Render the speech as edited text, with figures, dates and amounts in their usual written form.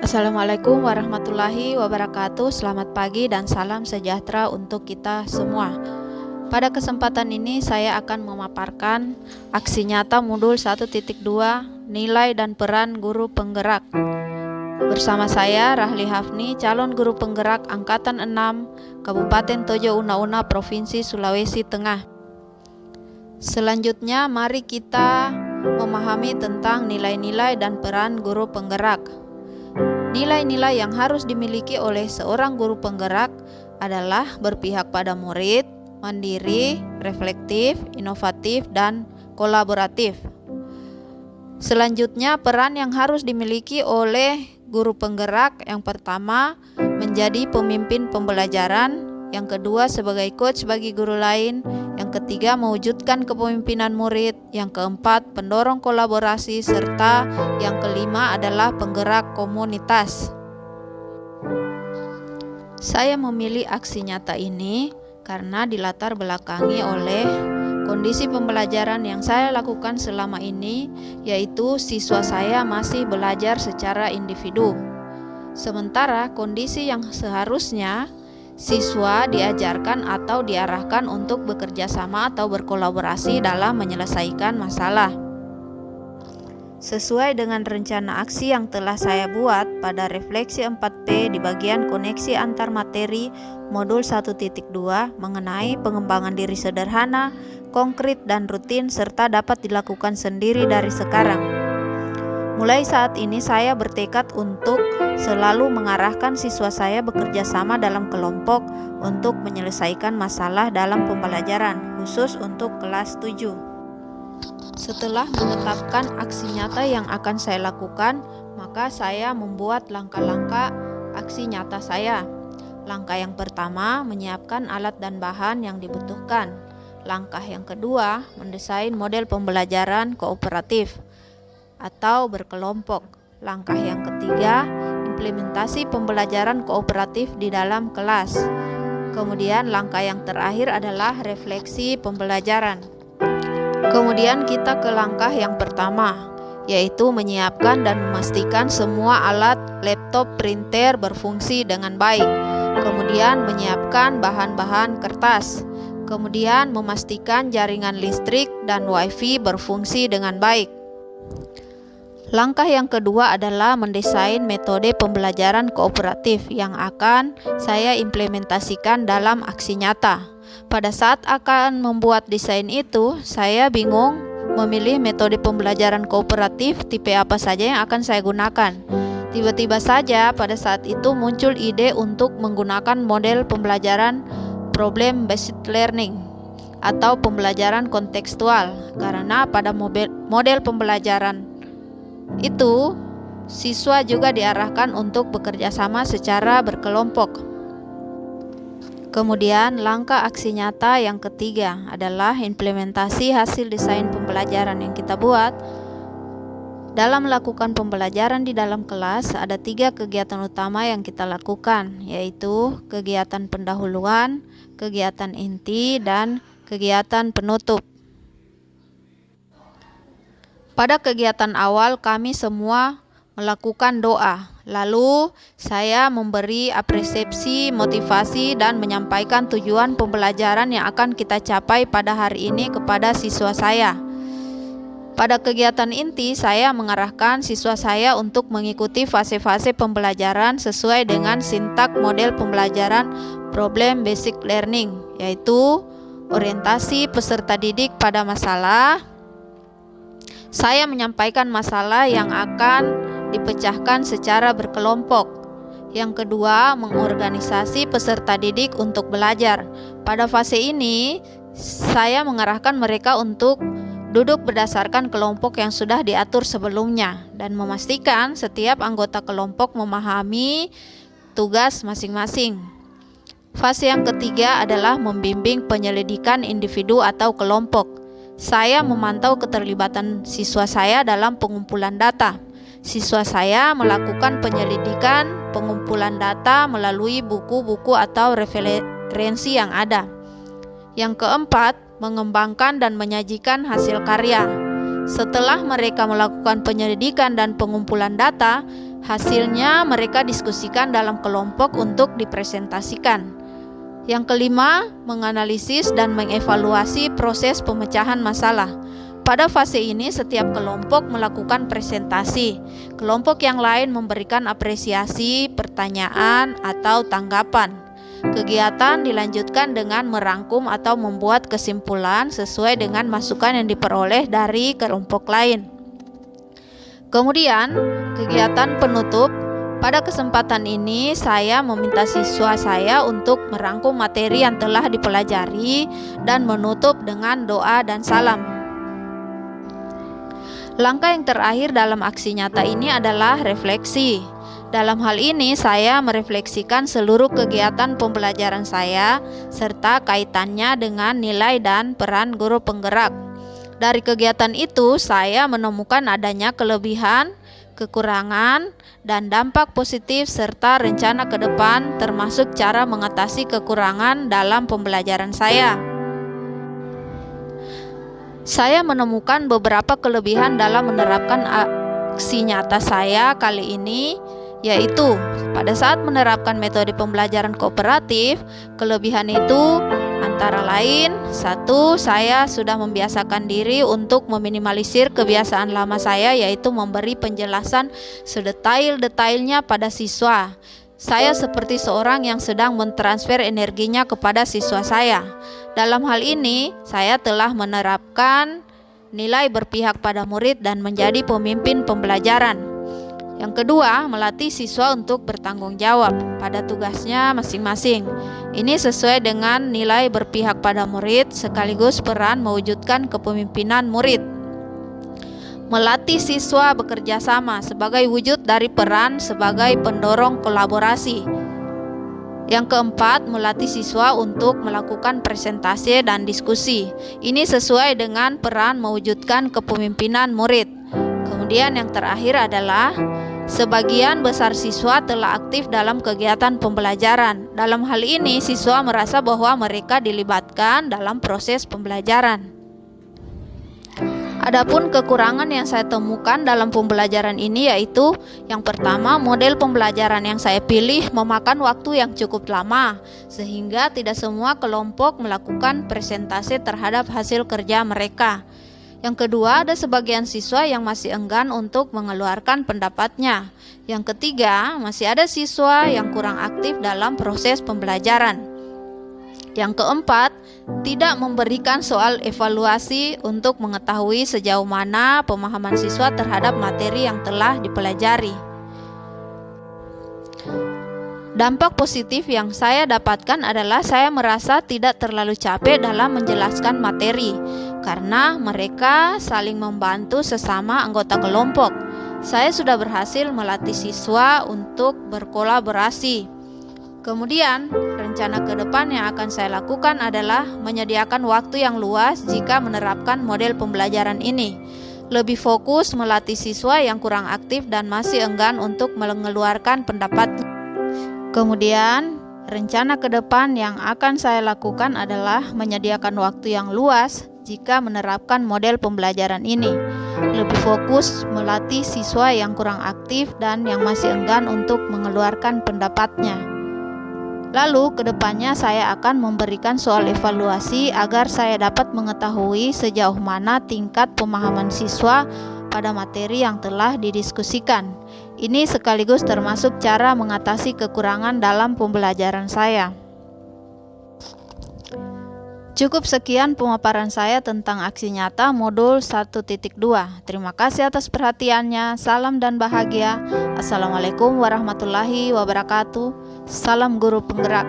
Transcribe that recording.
Assalamualaikum warahmatullahi wabarakatuh. Selamat pagi dan salam sejahtera untuk kita semua. Pada kesempatan ini saya akan memaparkan aksi nyata modul 1.2 nilai dan peran guru penggerak. Bersama saya Rahli Hafni, calon guru penggerak angkatan 6 Kabupaten Tojo Una-Una, Provinsi Sulawesi Tengah. Selanjutnya mari kita memahami tentang nilai-nilai dan peran guru penggerak. Nilai-nilai yang harus dimiliki oleh seorang guru penggerak adalah berpihak pada murid, mandiri, reflektif, inovatif, dan kolaboratif. Selanjutnya, peran yang harus dimiliki oleh guru penggerak yang pertama menjadi pemimpin pembelajaran, yang kedua sebagai coach bagi guru lain, yang ketiga mewujudkan kepemimpinan murid, yang keempat pendorong kolaborasi, serta yang kelima adalah penggerak komunitas. Saya memilih aksi nyata ini karena dilatar belakangi oleh kondisi pembelajaran yang saya lakukan selama ini, yaitu siswa saya masih belajar secara individu. Sementara kondisi yang seharusnya siswa diajarkan atau diarahkan untuk bekerja sama atau berkolaborasi dalam menyelesaikan masalah. Sesuai dengan rencana aksi yang telah saya buat pada refleksi 4P di bagian koneksi antar materi modul 1.2 mengenai pengembangan diri sederhana, konkret dan rutin serta dapat dilakukan sendiri dari sekarang. Mulai saat ini saya bertekad untuk selalu mengarahkan siswa saya bekerja sama dalam kelompok untuk menyelesaikan masalah dalam pembelajaran, khusus untuk kelas 7. Setelah menetapkan aksi nyata yang akan saya lakukan, maka saya membuat langkah-langkah aksi nyata saya. Langkah yang pertama, menyiapkan alat dan bahan yang dibutuhkan. Langkah yang kedua, mendesain model pembelajaran kooperatif atau berkelompok. Langkah yang ketiga, implementasi pembelajaran kooperatif di dalam kelas. Kemudian langkah yang terakhir adalah refleksi pembelajaran. Kemudian kita ke langkah yang pertama, yaitu menyiapkan dan memastikan semua alat laptop printer berfungsi dengan baik. Kemudian menyiapkan bahan-bahan kertas. Kemudian memastikan jaringan listrik dan wifi berfungsi dengan baik. Langkah yang kedua adalah mendesain metode pembelajaran kooperatif yang akan saya implementasikan dalam aksi nyata. Pada saat akan membuat desain itu, saya bingung memilih metode pembelajaran kooperatif tipe apa saja yang akan saya gunakan. Tiba-tiba saja pada saat itu muncul ide untuk menggunakan model pembelajaran problem based learning atau pembelajaran kontekstual, karena pada model pembelajaran itu, siswa juga diarahkan untuk bekerja sama secara berkelompok. Kemudian, langkah aksi nyata yang ketiga adalah implementasi hasil desain pembelajaran yang kita buat. Dalam melakukan pembelajaran di dalam kelas, ada 3 kegiatan utama yang kita lakukan, yaitu kegiatan pendahuluan, kegiatan inti, dan kegiatan penutup. Pada kegiatan awal kami semua melakukan doa, lalu saya memberi apresiasi, motivasi, dan menyampaikan tujuan pembelajaran yang akan kita capai pada hari ini kepada siswa saya. Pada kegiatan inti, saya mengarahkan siswa saya untuk mengikuti fase-fase pembelajaran sesuai dengan sintak model pembelajaran problem basic learning, yaitu orientasi peserta didik pada masalah. Saya menyampaikan masalah yang akan dipecahkan secara berkelompok. Yang kedua, mengorganisasi peserta didik untuk belajar. Pada fase ini, saya mengarahkan mereka untuk duduk berdasarkan kelompok yang sudah diatur sebelumnya dan memastikan setiap anggota kelompok memahami tugas masing-masing. Fase yang ketiga adalah membimbing penyelidikan individu atau kelompok. Saya memantau keterlibatan siswa saya dalam pengumpulan data. Siswa saya melakukan penyelidikan pengumpulan data melalui buku-buku atau referensi yang ada. Yang keempat, mengembangkan dan menyajikan hasil karya. Setelah mereka melakukan penyelidikan dan pengumpulan data, Hasilnya mereka diskusikan dalam kelompok untuk dipresentasikan. Yang kelima, menganalisis dan mengevaluasi proses pemecahan masalah. Pada fase ini setiap kelompok melakukan presentasi. Kelompok yang lain memberikan apresiasi, pertanyaan, atau tanggapan. Kegiatan dilanjutkan dengan merangkum atau membuat kesimpulan sesuai dengan masukan yang diperoleh dari kelompok lain. Kemudian, kegiatan penutup. Pada kesempatan ini, saya meminta siswa saya untuk merangkum materi yang telah dipelajari dan menutup dengan doa dan salam. Langkah yang terakhir dalam aksi nyata ini adalah refleksi. Dalam hal ini, saya merefleksikan seluruh kegiatan pembelajaran saya serta kaitannya dengan nilai dan peran guru penggerak. Dari kegiatan itu, saya menemukan adanya kelebihan, kekurangan, dan dampak positif serta rencana ke depan, termasuk cara mengatasi kekurangan dalam pembelajaran saya. Saya menemukan beberapa kelebihan dalam menerapkan aksi nyata saya kali ini, yaitu pada saat menerapkan metode pembelajaran kooperatif, kelebihan itu antara lain: 1. Saya sudah membiasakan diri untuk meminimalisir kebiasaan lama saya, yaitu memberi penjelasan sedetail-detailnya pada siswa. Saya seperti seorang yang sedang mentransfer energinya kepada siswa saya. Dalam hal ini, saya telah menerapkan nilai berpihak pada murid dan menjadi pemimpin pembelajaran. Yang kedua, melatih siswa untuk bertanggung jawab pada tugasnya masing-masing. Ini sesuai dengan nilai berpihak pada murid sekaligus peran mewujudkan kepemimpinan murid. Melatih siswa bekerja sama sebagai wujud dari peran sebagai pendorong kolaborasi. Yang keempat, melatih siswa untuk melakukan presentasi dan diskusi. Ini sesuai dengan peran mewujudkan kepemimpinan murid. Kemudian yang terakhir adalah sebagian besar siswa telah aktif dalam kegiatan pembelajaran. Dalam hal ini, siswa merasa bahwa mereka dilibatkan dalam proses pembelajaran. Adapun kekurangan yang saya temukan dalam pembelajaran ini yaitu yang pertama, model pembelajaran yang saya pilih memakan waktu yang cukup lama sehingga tidak semua kelompok melakukan presentasi terhadap hasil kerja mereka. Yang kedua, ada sebagian siswa yang masih enggan untuk mengeluarkan pendapatnya. Yang ketiga, masih ada siswa yang kurang aktif dalam proses pembelajaran. Yang keempat, tidak memberikan soal evaluasi untuk mengetahui sejauh mana pemahaman siswa terhadap materi yang telah dipelajari. Dampak positif yang saya dapatkan adalah saya merasa tidak terlalu capek dalam menjelaskan materi karena mereka saling membantu sesama anggota kelompok. Saya sudah berhasil melatih siswa untuk berkolaborasi. Kemudian, rencana ke depan yang akan saya lakukan adalah menyediakan waktu yang luas jika menerapkan model pembelajaran ini. Lebih fokus melatih siswa yang kurang aktif dan masih enggan untuk mengeluarkan pendapatnya. Kemudian, rencana ke depan yang akan saya lakukan adalah menyediakan waktu yang luas jika menerapkan model pembelajaran ini. Lebih fokus melatih siswa yang kurang aktif dan yang masih enggan untuk mengeluarkan pendapatnya. Lalu, kedepannya saya akan memberikan soal evaluasi agar saya dapat mengetahui sejauh mana tingkat pemahaman siswa pada materi yang telah didiskusikan. Ini sekaligus termasuk cara mengatasi kekurangan dalam pembelajaran saya. Cukup sekian pemaparan saya tentang aksi nyata modul 1.2. Terima kasih atas perhatiannya. Salam dan bahagia. Assalamualaikum warahmatullahi wabarakatuh. Salam guru penggerak.